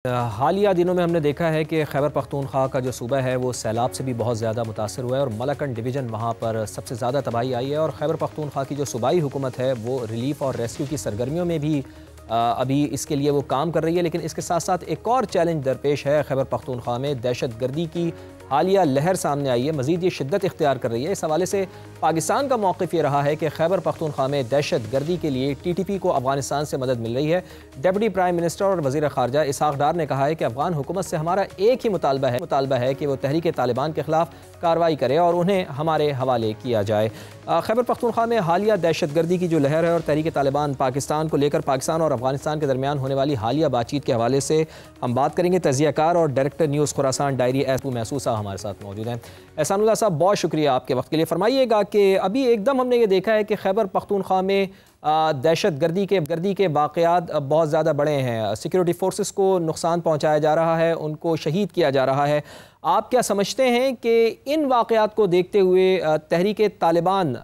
हालिया दिनों में हमने देखा है कि खैबर पख्तूनख्वा का जो सूबा है वो सैलाब से भी बहुत ज़्यादा मुतासर हुआ है और मलकन डिवीज़न वहाँ पर सबसे ज़्यादा तबाही आई है। और खैबर पख्तूनख्वा की जो सूबाई हुकूमत है वो रिलीफ़ और रेस्क्यू की सरगर्मियों में भी अभी इसके लिए वो काम कर रही है। लेकिन इसके साथ साथ एक और चैलेंज दरपेश है। खैबर पख्तूनख्वा में दहशत गर्दी की हालिया लहर सामने आई है, मज़ीद ये शिद्दत इख्तियार कर रही है। इस हवाले से पाकिस्तान का मौक़िफ़ ये रहा है कि खैबर पख्तूनख्वा में दहशत गर्दी के लिए TTP को अफगानिस्तान से मदद मिल रही है। डिप्टी प्राइम मिनिस्टर और वज़ीर ख़ारजा इसहाक़ डार ने कहा है कि अफ़गान हुकूमत से हमारा एक ही मुतालबा है कि वो तहरीक तालिबान के ख़िलाफ़ कार्रवाई करे और उन्हें हमारे हवाले किया जाए। खैबर पख्तूनख्वा में हालिया दहशत गर्दी की जो लहर है और तहरीक तालिबान पाकिस्तान को लेकर पाकिस्तान और अफगानिस्तान के दरमियान होने वाली हालिया बातचीत के हवाले से हम बात करेंगे। तज़ियाकार और director news Khorasan diary Ehsanullah महसूस साहब हमारे साथ मौजूद हैं। एहसानुल्लाह साहब, बहुत शुक्रिया आपके वक्त के लिए। फरमाइएगा कि अभी एकदम हमने ये देखा है कि खैबर पख्तूनख्वा में दहशत गर्दी के वाक़यात बहुत ज़्यादा बड़े हैं। सिक्योरिटी फोर्सेस को नुकसान पहुँचाया जा रहा है, उनको शहीद किया जा रहा है। आप क्या समझते हैं कि इन वाक़यात को देखते हुए तहरीक तालिबान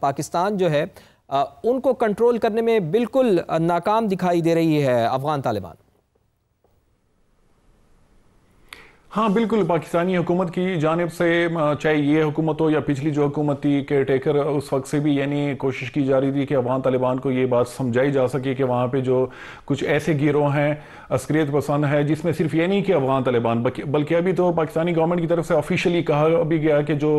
पाकिस्तान जो है उनको कंट्रोल करने में बिल्कुल नाकाम दिखाई दे रही है अफ़गान तालिबान? हाँ बिल्कुल, पाकिस्तानी हुकूमत की जानिब से चाहे ये हुकूमत हो या पिछली जो हुकूमत थी केयर टेकर, उस वक्त से भी यानी कोशिश की जा रही थी कि अफ़गान तालिबान को ये बात समझाई जा सके कि वहाँ पे जो कुछ ऐसे गिरोह हैं अस्करियत पसंद है, जिसमें सिर्फ ये नहीं कि अफ़गान तालिबान बल्कि अभी तो पाकिस्तानी गवर्नमेंट की तरफ से ऑफिशियली कहा भी गया कि जो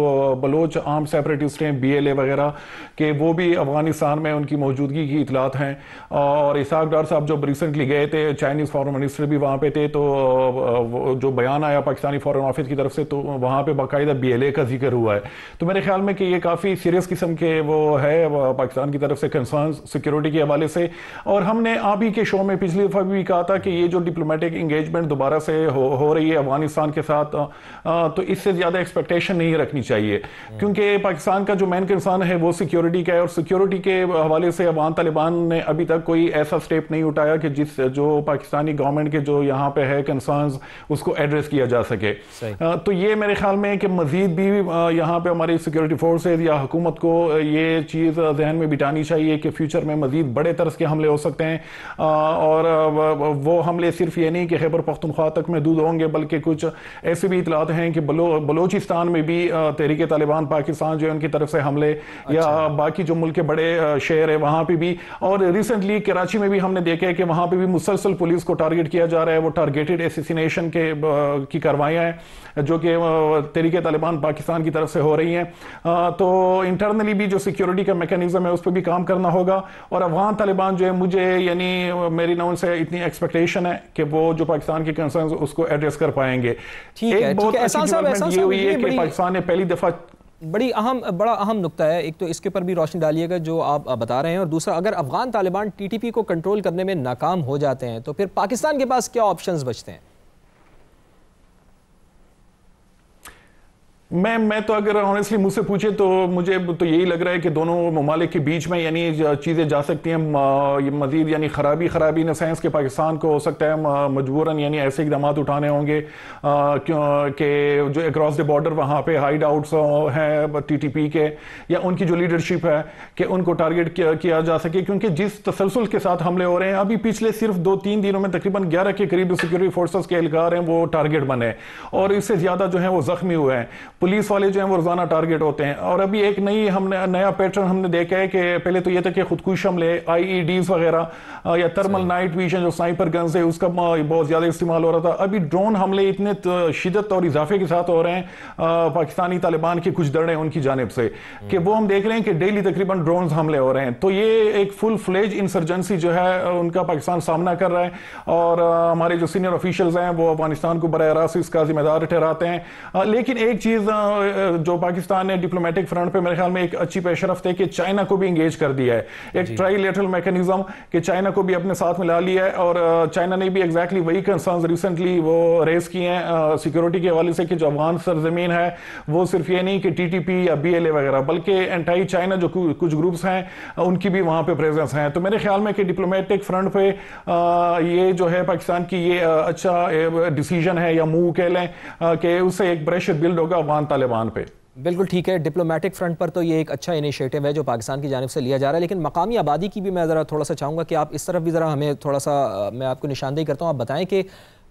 बलोच आर्म सेपरेटिस्ट हैं BLA वगैरह के, वो भी अफ़गानिस्तान में उनकी मौजूदगी की इतलात हैं। और इसहाक़ डार साहब जब रिसेंटली गए थे, चाइनीज़ फॉरेन मिनिस्टर भी वहाँ पे थे, तो जो बयान आया पाकिस्तानी फॉरेन ऑफिस की तरफ से, तो वहाँ पे बाकायदा BLA का जिक्र हुआ है। तो मेरे ख्याल में कि ये काफ़ी सीरियस किस्म के वो है पाकिस्तान की तरफ से कंसर्न सिक्योरिटी के हवाले से। और हमने आप ही के शो में पिछली दफ़ा भी कहा था कि ये जो डिप्लोमेटिक इंगेजमेंट दोबारा से हो रही है अफगानिस्तान के साथ, तो इससे ज़्यादा एक्सपेक्टेशन नहीं रखनी चाहिए, क्योंकि पाकिस्तान का जो मेन कंसर्न है वो सिक्योरिटी का है। और सिक्योरिटी के हवाले से अफगान तालिबान ने अभी तक कोई ऐसा स्टेप नहीं उठाया कि जो पाकिस्तानी गवर्नमेंट के जो यहाँ पे है कंसर्न्स उसको एड्रेस किया जा सके। तो ये मेरे ख्याल में कि मजीद भी यहाँ पे हमारी सिक्योरिटी फोर्सेज या हुकूमत को ये चीज़ जहन में बिठानी चाहिए कि फ्यूचर में मजीद बड़े तर्ज के हमले हो सकते हैं। और वो हमले सिर्फ ये नहीं कि खैबर पख्तूनख्वा तक महदूद होंगे, बल्कि कुछ ऐसे भी इतलात हैं कि बलोचिस्तान में भी तहरीक तालिबान पाकिस्तान जो है उनकी तरफ से हमले, या बाकी जो मुल्क के बड़े शहर है वहाँ पे भी। और रिसेंटली कराची में भी हमने देखा है कि वहाँ पे भी मुसलसल पुलिस को टारगेट किया जा रहा है। वो टारगेटेड एसेसिनेशन की कार्रवाइयाँ हैं जो कि तहरीक तालिबान पाकिस्तान की तरफ से हो रही हैं। तो इंटरनली भी जो सिक्योरिटी का मैकेनिज्म है उस पर भी काम करना होगा। और अफगान तालिबान जो है, मुझे यानी मेरी नौन से इतनी एक्सपेक्टेशन है कि वो जो पाकिस्तान के कंसर्न्स उसको एड्रेस कर पाएंगे। एक बहुत अच्छी डेवलपमेंट ये हुई है कि पाकिस्तान ने पहली दफा बड़ा अहम नुक्ता है। एक तो इसके ऊपर भी रोशनी डालिएगा जो आप बता रहे हैं, और दूसरा अगर अफगान तालिबान TTP को कंट्रोल करने में नाकाम हो जाते हैं तो फिर पाकिस्तान के पास क्या ऑप्शंस बचते हैं? मैं तो अगर ऑनेस्टली मुझसे पूछे तो मुझे तो यही लग रहा है कि दोनों ममालिक के बीच में यानी चीज़ें जा सकती हैं मज़ीद, यानी खराबी इन सेंस के पाकिस्तान को हो सकता है मजबूरन यानी ऐसे इकदाम उठाने होंगे कि जो अक्रॉस द बॉर्डर वहाँ पे हाइड आउट्स हैं TTP के या उनकी जो लीडरशिप है कि उनको टारगेट किया जा सके। क्योंकि जिस तसलसल के साथ हमले हो रहे हैं अभी पिछले सिर्फ 2-3 दिनों में तकरीबन 11 के करीब सिक्योरिटी फोर्सेस के एहलकार हैं वो टारगेट बने, और इससे ज़्यादा जो है वो जख्मी हुए हैं। पुलिस वाले जो हैं वो रोजाना टारगेट होते हैं। और अभी एक नया पैटर्न हमने देखा है कि पहले तो ये था कि खुदकुश हमले IEDs वगैरह या थर्मल नाइट विजन जो स्नाइपर गन्स है उसका बहुत ज़्यादा इस्तेमाल हो रहा था। अभी ड्रोन हमले इतने शिद्दत और इजाफे के साथ हो रहे हैं पाकिस्तानी तालिबान के कुछ दड़े उनकी जानिब से कि वो हम देख रहे हैं कि डेली तकरीबन ड्रोन हमले हो रहे हैं। तो ये एक फुल फ्लेज इंसर्जेंसी जो है उनका पाकिस्तान सामना कर रहा है। और हमारे जो सीनियर ऑफिशियल्स हैं वो अफगानिस्तान को बराह रास्त इसका जिम्मेदार ठहराते हैं। लेकिन एक चीज़ जो पाकिस्तान ने डिप्लोमेटिक फ्रंट पे मेरे ख्याल में एक अच्छी पेशरफ्त है कि चाइना को भी इंगेज कर दिया है, एक ट्राइलेटरल मैकेनिज्म कि चाइना को भी अपने साथ मिला लिया है। और चाइना ने भी एग्जैक्टली वही कंसर्न्स रिसेंटली वो रेज किए हैं सिक्योरिटी के हवाले से कि जो अफगान सरजमीन है वो सिर्फ ये नहीं कि TTP या BLA वगैरह, बल्कि एंटी चाइना जो कुछ ग्रुप्स हैं उनकी भी वहाँ पे प्रेजेंस है। तो मेरे ख्याल में कि डिप्लोमेटिक फ्रंट पे ये जो है पाकिस्तान की ये अच्छा डिसीजन है या मूव कह लें कि उससे एक प्रेशर बिल्ड होगा अफगान तालिबान पे। बिल्कुल ठीक है, डिप्लोमेटिक फ्रंट पर तो ये एक अच्छा इनिशिएटिव है जो पाकिस्तान की जानिब से लिया जा रहा है। लेकिन मकामी आबादी की भी मैं ज़रा थोड़ा सा चाहूँगा कि आप इस तरफ भी ज़रा हमें थोड़ा सा मैं आपको निशानदेही करता हूँ, आप बताएं कि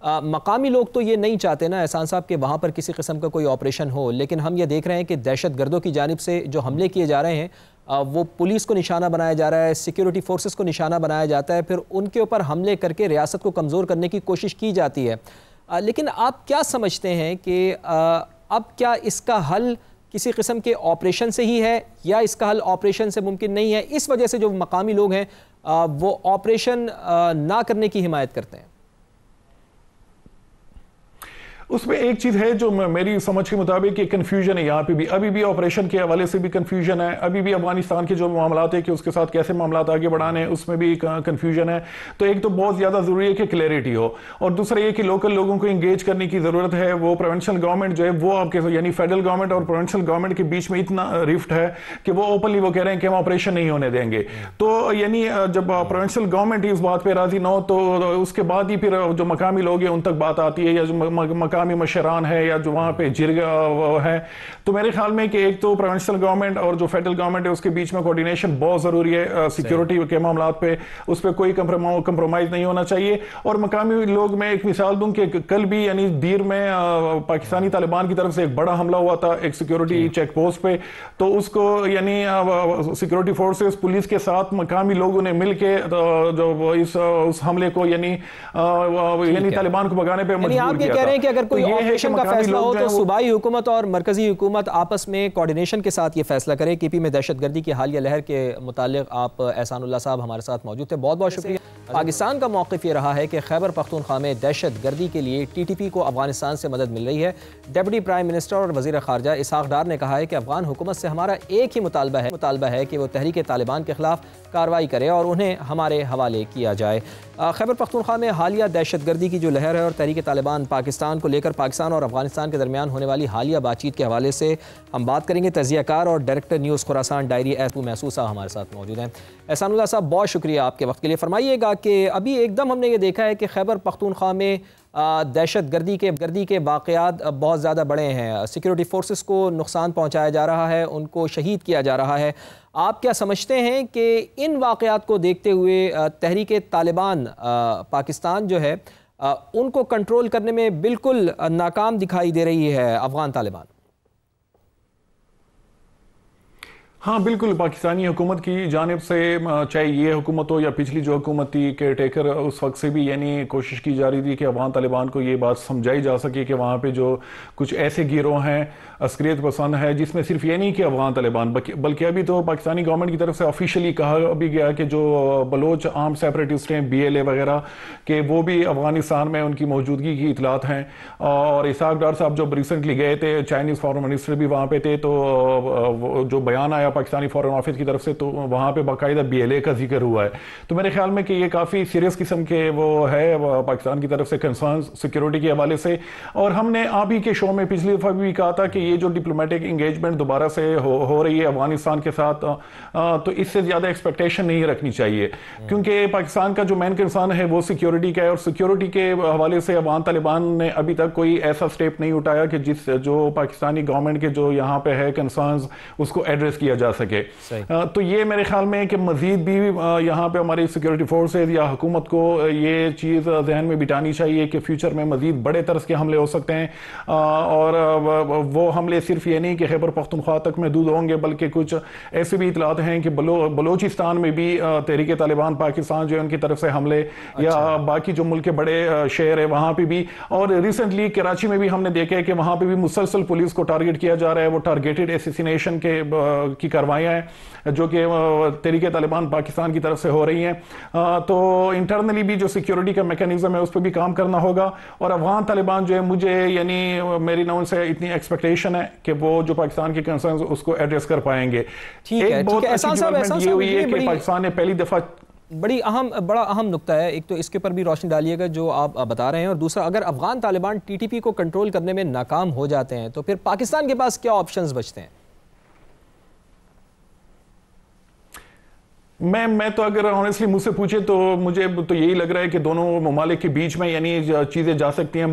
मकामी लोग तो ये नहीं चाहते ना एहसान साहब कि वहाँ पर किसी किस्म का कोई ऑपरेशन हो, लेकिन हम ये देख रहे हैं कि दहशत गर्दों की जानिब से जो हमले किए जा रहे हैं वो पुलिस को निशाना बनाया जा रहा है, सिक्योरिटी फोर्सेस को निशाना बनाया जाता है, फिर उनके ऊपर हमले करके रियासत को कमज़ोर करने की कोशिश की जाती है। लेकिन आप क्या समझते हैं कि अब क्या इसका हल किसी किस्म के ऑपरेशन से ही है या इसका हल ऑपरेशन से मुमकिन नहीं है, इस वजह से जो मकामी लोग हैं वो ऑपरेशन ना करने की हिमायत करते हैं? उसमें एक चीज है जो मेरी समझ के मुताबिक ये कंफ्यूजन है। यहाँ पे भी अभी भी ऑपरेशन के हवाले से भी कंफ्यूजन है, अभी भी अफगानिस्तान के जो मामला है कि उसके साथ कैसे मामला आगे बढ़ाने हैं उसमें भी कंफ्यूजन है। तो एक तो बहुत ज्यादा जरूरी है कि क्लैरिटी हो, और दूसरा ये कि लोकल लोगों को इंगेज करने की जरूरत है। वो प्रोविंशियल गवर्नमेंट जो है वो आपके यानी फेडरल गवर्नमेंट और प्रोविंशियल गवर्नमेंट के बीच में इतना रिफ्ट है कि वो ओपनली वो कह रहे हैं कि हम ऑपरेशन नहीं होने देंगे। तो यानी जब प्रोविंशियल गवर्नमेंट इस बात पर राजी ना हो तो उसके बाद ही फिर जो मकामी लोग हैं उन तक बात आती है, या जो मकामी मशरान है या जो वहां पे जिरगा है। तो मेरे ख्याल में कि एक तो प्रोविंशियल गवर्नमेंट और जो फेडरल गवर्नमेंट है उसके बीच में कोऑर्डिनेशन बहुत जरूरी है सिक्योरिटी के मामला पे, उस पर कोई कंप्रोमाइज नहीं होना चाहिए। और मकामी लोग, मैं एक मिसाल दूं कि कल भी यानी दीर में पाकिस्तानी तालिबान की तरफ से एक बड़ा हमला हुआ था एक सिक्योरिटी चेक पोस्ट पे, तो उसको यानी सिक्योरिटी फोर्सेस पुलिस के साथ मकामी लोगों ने मिलकर जो उस हमले को यानी तालिबान को भगाने पे मजबूर किया था। कि अगर कोई ऑपरेशन का फैसला हो तो सूबाई हुकूमत और मरकजी हुकूमत आपस में कोऑर्डिनेशन के साथ ये फैसला करे। केपी में दहशतगर्दी की हालिया लहर के मुतालिक आप एहसानुल्लाह साहब हमारे साथ मौजूद थे, बहुत बहुत शुक्रिया। पाकिस्तान का मौक़िफ़ ये रहा है कि खैबर पख्तूनख्वा में दहशतगर्दी के लिए TTP को अफगानिस्तान से मदद मिल रही है। डिप्टी प्राइम मिनिस्टर और वज़ीर ख़ारजा इसहाक़ डार ने कहा है कि अफगान हुकूमत से हमारा एक ही मुतालबा है कि वो तहरीक तालिबान के खिलाफ कार्रवाई करे और उन्हें हमारे हवाले किया जाए। खैबर पख्तूनख्वा में हालिया दहशतगर्दी की जो लहर है और तहरीक तालिबान पाकिस्तान को लेकर पाकिस्तान और अफगानिस्तान के दरमियान होने वाली हालिया बातचीत के हवाले से हम बात करेंगे। तज़ियाकार और director news Khorasan diary Ehsanullah महसूस साहब हमारे साथ मौजूद हैं। एहसानुल्लाह साहब, बहुत शुक्रिया आपके वक्त के लिए। फरमाइएगा कि अभी एकदम हमने ये देखा है कि खैबर पख्तूनख्वा में दहशतगर्दी के वाक़यात बहुत ज़्यादा बड़े हैं, सिक्योरिटी फोर्सेस को नुकसान पहुँचाया जा रहा है, उनको शहीद किया जा रहा है। आप क्या समझते हैं कि इन वाक़यात को देखते हुए तहरीक तालिबान पाकिस्तान जो है उनको कंट्रोल करने में बिल्कुल नाकाम दिखाई दे रही है अफ़गान तालिबान? हाँ बिल्कुल, पाकिस्तानी हुकूमत की जानिब से चाहे ये हुकूमत हो या पिछली जो हुकूमत थी केयर टेकर, उस वक्त से भी यानी कोशिश की जा रही थी कि अफगान तालिबान को ये बात समझाई जा सके कि वहाँ पे जो कुछ ऐसे गिरोह हैं अस्करियत पसंद है, जिसमें सिर्फ ये नहीं कि अफगान तालिबान बल्कि अभी तो पाकिस्तानी गवर्नमेंट की तरफ से ऑफिशियली कहा भी गया कि जो बलोच आर्म सेपरेटिस्ट हैं BLA वगैरह के, वो भी अफगानिस्तान में उनकी मौजूदगी की इतलात हैं। और इसहाक़ डार साहब जब रिसेंटली गए थे, चाइनीज़ फॉरेन मिनिस्टर भी वहाँ पे थे, तो जो बयान आया पाकिस्तानी फॉरेन ऑफिस की तरफ से तो वहाँ पे बाकायदा BLA का जिक्र हुआ है। तो मेरे ख्याल में कि ये काफ़ी सीरियस किस्म के वो है पाकिस्तान की तरफ से कंसर्न सिक्योरिटी के हवाले से। और हमने आप ही के शो में पिछली दफ़ा भी कहा था कि ये जो डिप्लोमेटिक इंगेजमेंट दोबारा से हो रही है अफगानिस्तान के साथ, तो इससे ज़्यादा एक्सपेक्टेशन नहीं रखनी चाहिए, क्योंकि पाकिस्तान का जो मेन कंसर्न है वो सिक्योरिटी का है। और सिक्योरिटी के हवाले से अफगान तालिबान ने अभी तक कोई ऐसा स्टेप नहीं उठाया कि जो पाकिस्तानी गवर्नमेंट के जो यहाँ पे है कंसर्न्स उसको एड्रेस किया जा सके। तो ये मेरे ख्याल में कि मजीद भी यहाँ पे हमारी सिक्योरिटी फोर्सेज या हुकूमत को ये चीज़ जहन में बिठानी चाहिए कि फ्यूचर में मजीद बड़े तर्ज के हमले हो सकते हैं। और वो हमले सिर्फ ये नहीं कि खैबर पख्तूनख्वा तक महदूद होंगे, बल्कि कुछ ऐसे भी इतलात हैं कि बलोचिस्तान में भी तहरीक तालिबान पाकिस्तान जो है उनकी तरफ से हमले, या बाकी जो मुल्क के बड़े शहर है वहाँ पर भी। और रिसेंटली कराची में भी हमने देखा है कि वहाँ पर भी मुसलसल पुलिस को टारगेट किया जा रहा है। वो टारगेटेड एसेसिनेशन की कार्रवाइयाँ हैं जो कि तहरीक तालिबान पाकिस्तान की तरफ से हो रही हैं। तो इंटरनली भी जो सिक्योरिटी का मैकेनिज्म है उस पर भी काम करना होगा। और अफगान तालिबान जो है, मुझे यानी मेरी नौन से इतनी एक्सपेक्टेशन है कि वो जो पाकिस्तान के कंसर्न्स उसको एड्रेस कर पाएंगे। एक बहुत अच्छी डेवलपमेंट ये हुई है कि पाकिस्तान ने पहली दफा बड़ा अहम नुक्ता है, एक तो इसके ऊपर भी रोशनी डालिएगा जो आप बता रहे हैं, और दूसरा अगर अफगान तालिबान TTP को कंट्रोल करने में नाकाम हो जाते हैं तो फिर पाकिस्तान के पास क्या ऑप्शंस बचते हैं? मैं तो अगर ऑनेस्टली मुझसे पूछे तो मुझे तो यही लग रहा है कि दोनों ममालिक के बीच में यानी चीज़ें जा सकती हैं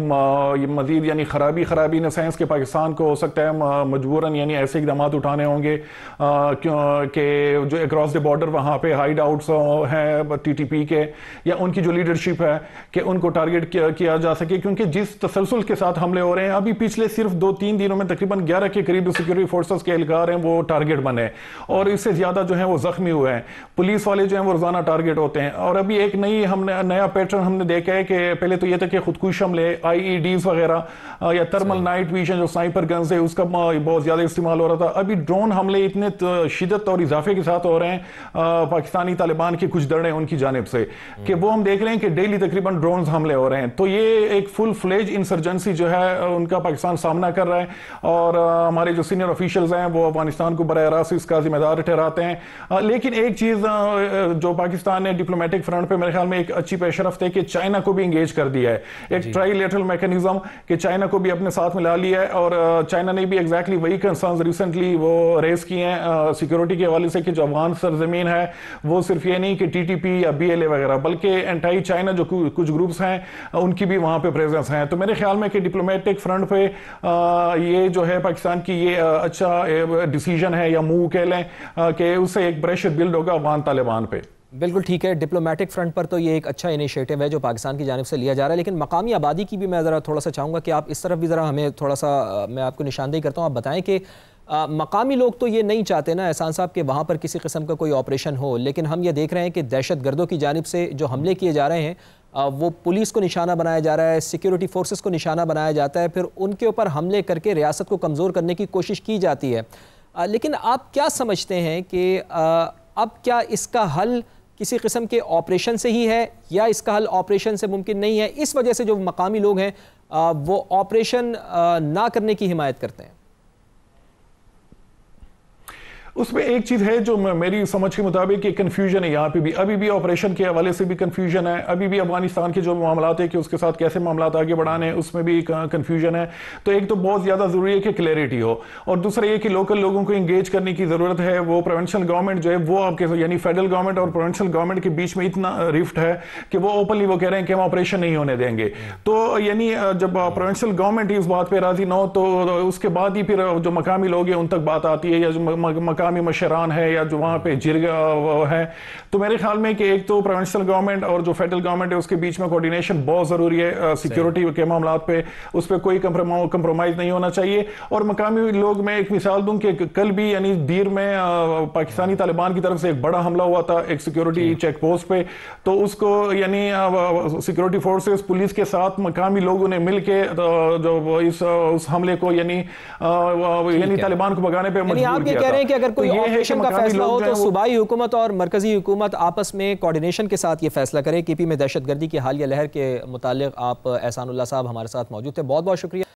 मज़ीद, यानी खराबी इन सेंस के पाकिस्तान को हो सकता है मजबूरन यानी ऐसे इकदाम उठाने होंगे कि जो अक्रॉस द बॉर्डर वहाँ पे हाइड आउट्स हैं TTP के या उनकी जो लीडरशिप है कि उनको टारगेट किया जा सके, क्योंकि जिस तसलसल के साथ हमले हो रहे हैं अभी पिछले सिर्फ 2-3 दिनों में तकरीबन 11 के करीब सिक्योरिटी फोर्सेस के एहलकार हैं वो टारगेट बने और इससे ज़्यादा जो है वो जख्मी हुए हैं। पुलिस वाले जो हैं वो रोजाना टारगेट होते हैं। और अभी एक नया पैटर्न हमने देखा है कि पहले तो ये था कि खुदकुश हमले IEDs वगैरह या थर्मल नाइट विजन जो स्नाइपर गन्स है उसका बहुत ज़्यादा इस्तेमाल हो रहा था। अभी ड्रोन हमले इतने शिद्दत और इजाफे के साथ हो रहे हैं पाकिस्तानी तालिबान के कुछ दड़े उनकी जानिब से कि वो हम देख रहे हैं कि डेली तकरीबन ड्रोन हमले हो रहे हैं। तो ये एक फुल फ्लेज इंसर्जेंसी जो है उनका पाकिस्तान सामना कर रहा है और हमारे जो सीनियर ऑफिशियल्स हैं वो अफगानिस्तान को बराह रास्त इसका जिम्मेदार ठहराते हैं। लेकिन एक चीज़ जो पाकिस्तान ने डिप्लोमेटिक फ्रंट पे मेरे ख्याल में एक अच्छी पेशरफ्त है कि चाइना को भी इंगेज कर दिया है, एक ट्राइलेटरल मैकेनिज्म कि चाइना को भी अपने साथ मिला लिया है। और चाइना ने भी एग्जैक्टली वही कंसर्न्स रिसेंटली वो रेज किए हैं सिक्योरिटी के हवाले से कि जो अफगान सरजमीन है वो सिर्फ ये नहीं कि TTP या BLA वगैरह बल्कि एंटी चाइना जो कुछ ग्रुप्स हैं उनकी भी वहां पे प्रेजेंस है। तो मेरे ख्याल में कि डिप्लोमेटिक फ्रंट पे ये जो है पाकिस्तान की ये अच्छा डिसीजन है या मूव कह लें कि उससे एक प्रेशर बिल्ड होगा अफगान तालिबान पे। बिल्कुल ठीक है, डिप्लोमेटिक फ्रंट पर तो ये एक अच्छा इनिशिएटिव है जो पाकिस्तान की जानिब से लिया जा रहा है। लेकिन मकामी आबादी की भी मैं ज़रा थोड़ा सा चाहूँगा कि आप इस तरफ भी ज़रा हमें थोड़ा सा मैं आपको निशानदेही करता हूँ, आप बताएं कि मकामी लोग तो ये नहीं चाहते ना एहसान साहब कि वहाँ पर किसी किस्म का कोई ऑपरेशन हो, लेकिन हम ये देख रहे हैं कि दहशत गर्दों की जानिब से जो हमले किए जा रहे हैं वो पुलिस को निशाना बनाया जा रहा है, सिक्योरिटी फोर्सेस को निशाना बनाया जाता है, फिर उनके ऊपर हमले करके रियासत को कमज़ोर करने की कोशिश की जाती है। लेकिन आप क्या समझते हैं कि अब क्या इसका हल किसी किस्म के ऑपरेशन से ही है या इसका हल ऑपरेशन से मुमकिन नहीं है, इस वजह से जो मकामी लोग हैं वो ऑपरेशन ना करने की हिमायत करते हैं? उसमें एक चीज़ है जो मेरी समझ के मुताबिक कि कन्फ्यूजन है यहाँ पे भी, अभी भी ऑपरेशन के हवाले से भी कन्फ्यूजन है, अभी भी अफगानिस्तान के जो मामलात है कि उसके साथ कैसे मामलात आगे बढ़ाने हैं उसमें भी कन्फ्यूजन है। तो एक तो बहुत ज़्यादा ज़रूरी है कि क्लैरिटी हो और दूसरा ये कि लोकल लोगों को इंगेज करने की ज़रूरत है। वो प्रोविंशियल गवर्नमेंट जो है वो आपके यानी फेडरल गवर्नमेंट और प्रोविंशियल गवर्नमेंट के बीच में इतना रिफ्ट है कि वो ओपनली वो कह रहे हैं कि हम ऑपरेशन नहीं होने देंगे। तो यानी जब प्रोविंशियल गवर्नमेंट इस बात पर राजी ना हो तो उसके बाद ही फिर जो मकामी लोग हैं उन तक बात आती है या जो मकामी मशरान है या जो वहाँ पे जिरगा है। तो मेरे ख्याल में कि एक तो प्रोविंशियल गवर्नमेंट और जो फेडरल गवर्नमेंट है उसके बीच में कोऑर्डिनेशन बहुत ज़रूरी है सिक्योरिटी के मामलात पे, उस पर कोई कंप्रोमाइज़ नहीं होना चाहिए। और मकामी लोग, मैं एक मिसाल दूं कि कल भी यानी दीर में पाकिस्तानी तालिबान की तरफ से एक बड़ा हमला हुआ था एक सिक्योरिटी चेक पोस्ट पे, तो उसको यानी सिक्योरिटी फोर्सेस पुलिस के साथ मकामी लोगों ने मिल के जो उस हमले को यानी तालिबान को भगाने पर मजबूर किया था। कि अगर कोई ऑपरेशन का फैसला हो तो सूबाई हुकूमत और मरकजी हुकूमत आपस में कोऑर्डिनेशन के साथ ये फैसला करे। KP में दहशतगर्दी की हालिया लहर के मुतालिक आप एहसानुल्लाह साहब हमारे साथ मौजूद थे, बहुत बहुत शुक्रिया।